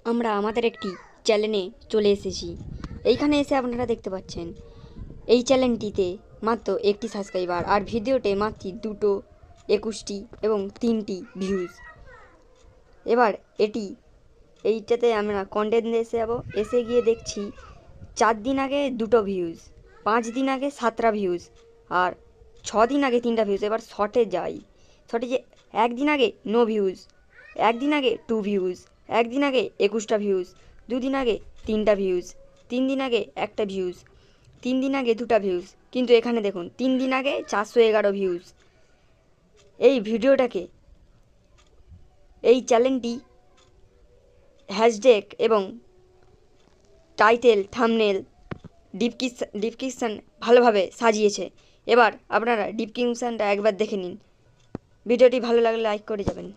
আমরা আমাদের একটি চ্যানেলে চলে এসেছি। এইখানে এসে আপনারা দেখতে পাচ্ছেন এই চ্যানেলটিতে মাত্র একটি সাবস্ক্রাইবার, আর ভিডিওতে মাত্র 2টো 21টি এবং 3টি ভিউজ। এবার এইটাতে আমরা কন্টেন্ট এসে যাবো। এসে গিয়ে দেখছি 4 দিন আগে 2টো ভিউজ, 5 দিন আগে 7টা ভিউজ, আর 6 দিন আগে 3টা ভিউজ। এবার শর্টে যাই, শর্টে যে একদিন আগে নো ভিউজ, একদিন আগে 2 ভিউজ, একদিন আগে 21টা ভিউজ, 2 দিন আগে 3টা ভিউজ, 3 দিন আগে 1টা ভিউজ, 3 দিন আগে 2টা ভিউজ। কিন্তু এখানে দেখুন 3 দিন আগে 411 ভিউজ। এই ভিডিওটাকে, এই চ্যানেলটি হ্যাশট্যাগ এবং টাইটেল, থাম্বনেল, ডিসক্রিপশন ভালোভাবে সাজিয়েছে। এবার আপনারা ডিসক্রিপশনটা একবার দেখে নিন। ভিডিওটি ভালো লাগলে লাইক করে যাবেন।